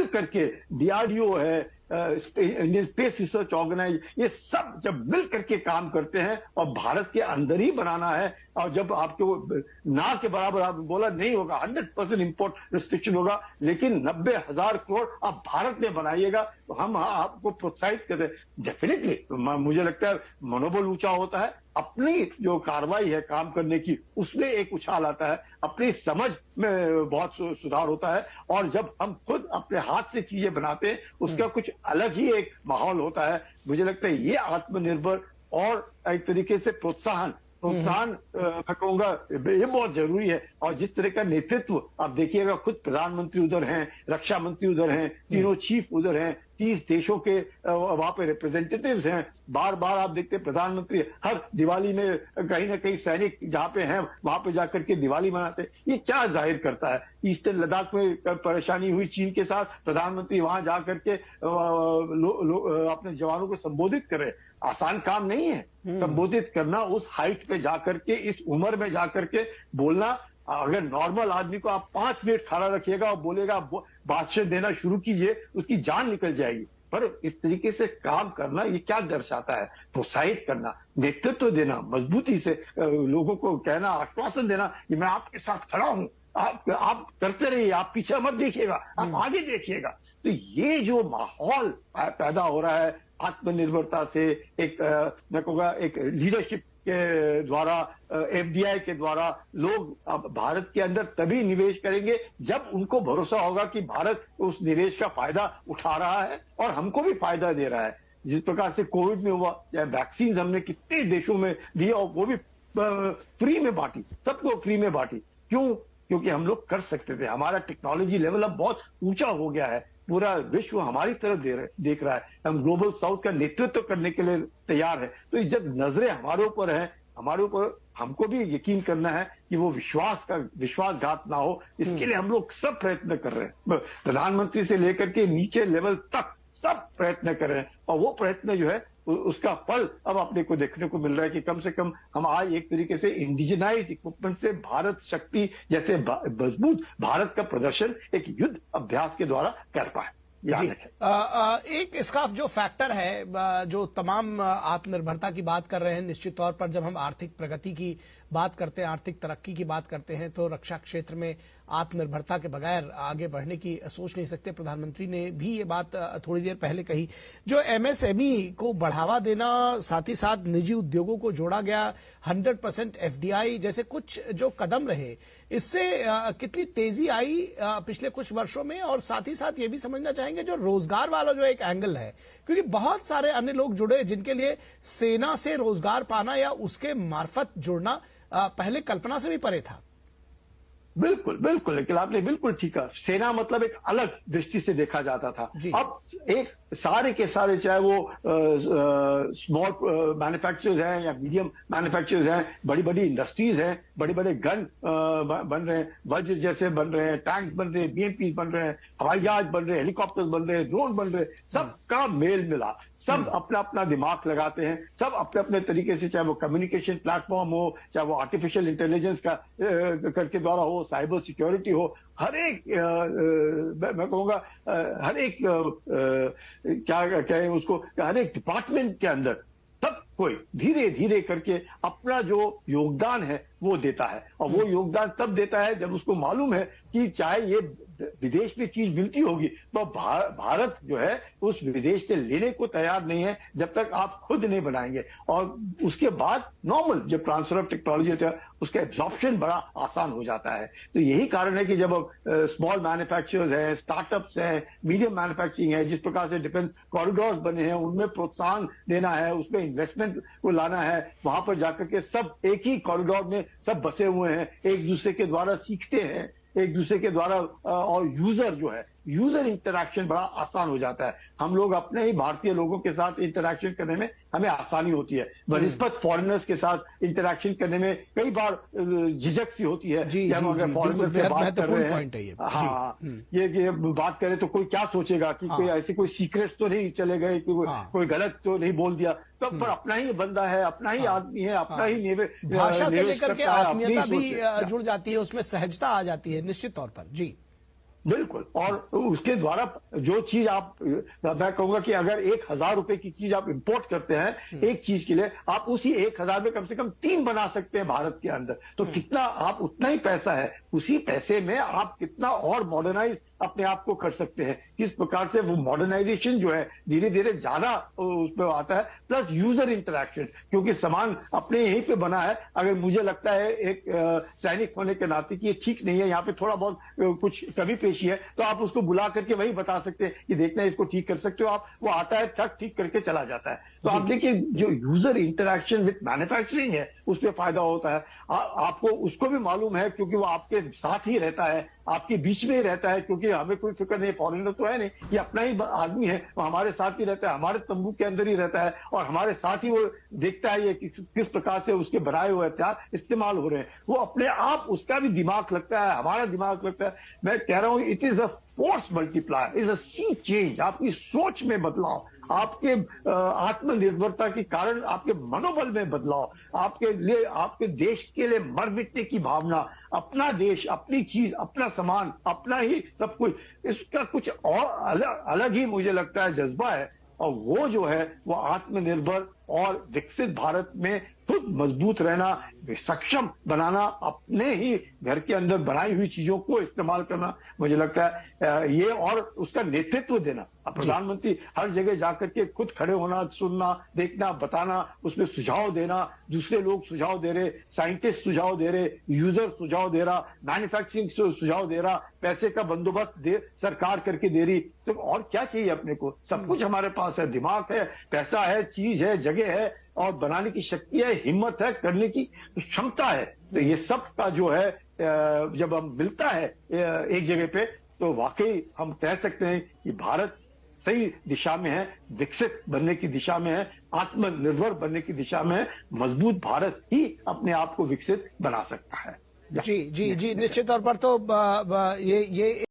करके डीआरडीओ है, Indian space research organise, ये सब जब मिल करके काम करते हैं और भारत के अंदर ही बनाना है, और जब आपके वो ना के बराबर आप बोला नहीं होगा, 100% इंपोर्ट रिस्ट्रिक्शन होगा, लेकिन 90,000 करोड़ आप भारत में बनाइएगा तो हम आपको प्रोत्साहित करते हैं। डेफिनेटली मुझे लगता है मनोबल ऊंचा होता है, अपनी जो कार्रवाई है काम करने की उसमें एक उछाल आता है, अपनी समझ में बहुत सुधार होता है, और जब हम खुद अपने हाथ से चीजें बनाते हैं उसका कुछ अलग ही एक माहौल होता है। मुझे लगता है ये आत्मनिर्भर और एक तरीके से प्रोत्साहन मैं कहूंगा ये बहुत जरूरी है। और जिस तरह का नेतृत्व आप देखिएगा, खुद प्रधानमंत्री उधर हैं, रक्षा मंत्री उधर हैं, तीनों चीफ उधर हैं, 30 देशों के वहां पे रिप्रेजेंटेटिव्स हैं, बार बार आप देखते हैं प्रधानमंत्री हर दिवाली में कहीं ना कहीं सैनिक जहां पे हैं वहां पे जाकर के दिवाली मनाते हैं। ये क्या जाहिर करता है? ईस्टर्न लद्दाख में परेशानी हुई चीन के साथ, प्रधानमंत्री वहां जाकर के अपने जवानों को संबोधित करे, आसान काम नहीं है संबोधित करना, उस हाइट पे जाकर के, इस उम्र में जाकर के बोलना। अगर नॉर्मल आदमी को आप 5 मिनट खड़ा रखिएगा और बोलेगा भाषण देना शुरू कीजिए, उसकी जान निकल जाएगी। पर इस तरीके से काम करना ये क्या दर्शाता है? प्रोत्साहित करना, नेतृत्व देना, मजबूती से लोगों को कहना, आश्वासन देना कि मैं आपके साथ खड़ा हूं, आप करते रहिए, आप पीछे मत देखिएगा, आप आगे देखिएगा। तो ये जो माहौल पैदा हो रहा है आत्मनिर्भरता से, एक मैं कहूँगा एक लीडरशिप के द्वारा, एफडीआई के द्वारा, लोग अब भारत के अंदर तभी निवेश करेंगे जब उनको भरोसा होगा कि भारत उस निवेश का फायदा उठा रहा है और हमको भी फायदा दे रहा है। जिस प्रकार से कोविड में हुआ, या वैक्सीन हमने कितने देशों में दी और वो भी फ्री में बांटी, सबको फ्री में बांटी। क्यों? क्योंकि हम लोग कर सकते थे, हमारा टेक्नोलॉजी लेवल अब बहुत ऊंचा हो गया है, पूरा विश्व हमारी तरफ देख रहा है, हम ग्लोबल साउथ का नेतृत्व करने के लिए तैयार है। तो जब नजरें हमारे ऊपर है, हमारे ऊपर हमको भी यकीन करना है कि वो विश्वासघात ना हो, इसके लिए हम लोग सब प्रयत्न कर रहे हैं, प्रधानमंत्री से लेकर के नीचे लेवल तक सब प्रयत्न कर रहे हैं। और वो प्रयत्न जो है उसका फल अब अपने को देखने को मिल रहा है कि कम से कम हम आज एक तरीके से इंडिजिनाइज इक्विपमेंट से भारत शक्ति जैसे मजबूत भारत का प्रदर्शन एक युद्ध अभ्यास के द्वारा कर पाए। जी, एक इसका जो फैक्टर है, जो तमाम आत्मनिर्भरता की बात कर रहे हैं, निश्चित तौर पर जब हम आर्थिक प्रगति की बात करते हैं, आर्थिक तरक्की की बात करते हैं, तो रक्षा क्षेत्र में आत्मनिर्भरता के बगैर आगे बढ़ने की सोच नहीं सकते। प्रधानमंत्री ने भी ये बात थोड़ी देर पहले कही। जो एमएसएमई को बढ़ावा देना, साथ ही साथ निजी उद्योगों को जोड़ा गया, 100% एफडीआई जैसे कुछ जो कदम रहे, इससे कितनी तेजी आई पिछले कुछ वर्षों में? और साथ ही साथ ये भी समझना चाहेंगे जो रोजगार वाला जो एक एंगल है, क्योंकि बहुत सारे अन्य लोग जुड़े जिनके लिए सेना से रोजगार पाना या उसके मार्फत जुड़ना पहले कल्पना से भी परे था। बिल्कुल बिल्कुल, लेकिन आपने बिल्कुल ठीक कहा, सेना मतलब एक अलग दृष्टि से देखा जाता था। अब एक सारे के सारे, चाहे वो स्मॉल मैन्युफैक्चरर्स हैं या मीडियम मैन्युफैक्चरर्स हैं, बड़ी बड़ी इंडस्ट्रीज हैं, बड़े बड़े गन बन रहे हैं, वज्र जैसे बन रहे हैं, टैंक बन रहे हैं, बीएमपी बन रहे हैं, हवाई जहाज बन रहे हैं, हेलीकॉप्टर्स बन रहे हैं, ड्रोन बन रहे हैं, सबका मेल मिला, सब अपना अपना दिमाग लगाते हैं, सब अपने अपने तरीके से, चाहे वो कम्युनिकेशन प्लेटफॉर्म हो, चाहे वो आर्टिफिशियल इंटेलिजेंस का करके द्वारा हो, साइबर सिक्योरिटी हो, हर एक मैं कहूंगा हर एक क्या कहें उसको, हर एक डिपार्टमेंट के अंदर सब कोई धीरे धीरे करके अपना जो योगदान है वो देता है। और वो योगदान तब देता है जब उसको मालूम है कि चाहे ये विदेश में चीज मिलती होगी तो भारत जो है उस विदेश से लेने को तैयार नहीं है जब तक आप खुद नहीं बनाएंगे। और उसके बाद नॉर्मल जब ट्रांसफर ऑफ टेक्नोलॉजी होता है उसका एब्जॉर्प्शन बड़ा आसान हो जाता है। तो यही कारण है कि जब स्मॉल मैन्युफैक्चरर्स हैं, स्टार्टअप्स हैं, मीडियम मैन्युफैक्चरिंग है, जिस प्रकार से डिफेंस कॉरिडोर्स बने हैं उनमें प्रोत्साहन देना है, उसमें इन्वेस्टमेंट को लाना है, वहां पर जाकर के सब एक ही कॉरिडोर में सब बसे हुए हैं, एक दूसरे के द्वारा सीखते हैं, एक दूसरे के द्वारा, और यूजर जो है यूजर इंटरैक्शन बड़ा आसान हो जाता है। हम लोग अपने ही भारतीय लोगों के साथ इंटरैक्शन करने में हमें आसानी होती है, बनिस्बत फॉरेनर्स के साथ इंटरैक्शन करने में कई बार झिझक सी होती है। जब अगर फॉरेनर से बात कर रहे हैं, हाँ ये बात करें तो कोई क्या सोचेगा कि कोई ऐसे कोई सीक्रेट्स तो नहीं चले गए, कोई गलत तो नहीं बोल दिया। तो पर अपना ही बंदा है, अपना ही आदमी है, अपना ही भाषा से लेकर के आत्मीयता भी जुड़ जाती है, उसमें सहजता आ जाती है निश्चित तौर पर। जी बिल्कुल। और उसके द्वारा जो चीज आप, मैं कहूंगा कि अगर 1,000 रुपए की चीज आप इंपोर्ट करते हैं एक चीज के लिए, आप उसी 1,000 में कम से कम 3 बना सकते हैं भारत के अंदर। तो कितना आप, उतना ही पैसा है, उसी पैसे में आप कितना और मॉडर्नाइज अपने आप को कर सकते हैं। किस प्रकार से वो मॉडर्नाइजेशन जो है धीरे धीरे ज्यादा उसमें आता है। प्लस यूजर इंटरेक्शन, क्योंकि सामान अपने यहीं पे बना है। अगर मुझे लगता है एक सैनिक होने के नाते कि ये ठीक नहीं है, यहाँ पे थोड़ा बहुत कुछ कमी पेशी है, तो आप उसको बुला करके वही बता सकते हैं कि देखना इसको ठीक कर सकते हो आप। वो आता है, ठक ठीक करके चला जाता है। तो आप देखिए जो यूजर इंटरेक्शन विद मैन्युफैक्चरिंग है उसमें फायदा होता है। आपको उसको भी मालूम है, क्योंकि वो आपके साथ ही रहता है, आपके बीच में ही रहता है। क्योंकि हमें कोई फिक्र नहीं, फॉरेनर तो है नहीं, ये अपना ही आदमी है, वो हमारे साथ ही रहता है, हमारे तंबू के अंदर ही रहता है, और हमारे साथ ही वो देखता है ये किस प्रकार से उसके बनाए हुए हथियार इस्तेमाल हो रहे हैं। वो अपने आप, उसका भी दिमाग लगता है, हमारा दिमाग लगता है। मैं कह रहा हूं it is a force multiplier, is a sea change. आपकी सोच में बदलाव, आपके आत्मनिर्भरता के कारण आपके मनोबल में बदलाव, आपके लिए, आपके देश के लिए मर मिटने की भावना, अपना देश, अपनी चीज, अपना सामान, अपना ही सब कुछ, इसका कुछ और अलग ही मुझे लगता है जज्बा है। और वो जो है वो आत्मनिर्भर और विकसित भारत में खुद मजबूत रहना, सक्षम बनाना, अपने ही घर के अंदर बनाई हुई चीजों को इस्तेमाल करना, मुझे लगता है ये, और उसका नेतृत्व देना। प्रधानमंत्री हर जगह जाकर के खुद खड़े होना, सुनना, देखना, बताना, उसमें सुझाव देना, दूसरे लोग सुझाव दे रहे, साइंटिस्ट सुझाव दे रहे, यूजर सुझाव दे रहा, मैन्युफैक्चरिंग सुझाव दे रहा, पैसे का बंदोबस्त दे सरकार करके दे रही। तो और क्या चाहिए अपने को? सब कुछ हमारे पास है, दिमाग है, पैसा है, चीज है, जगह है, और बनाने की शक्ति है, हिम्मत है, करने की क्षमता है। तो ये सब का जो है जब हम मिलता है एक जगह पे, तो वाकई हम कह सकते हैं कि भारत सही दिशा में है, विकसित बनने की दिशा में है, आत्मनिर्भर बनने की दिशा में है। मजबूत भारत ही अपने आप को विकसित बना सकता है। जी जी जी, निश्चित तौर पर तो ये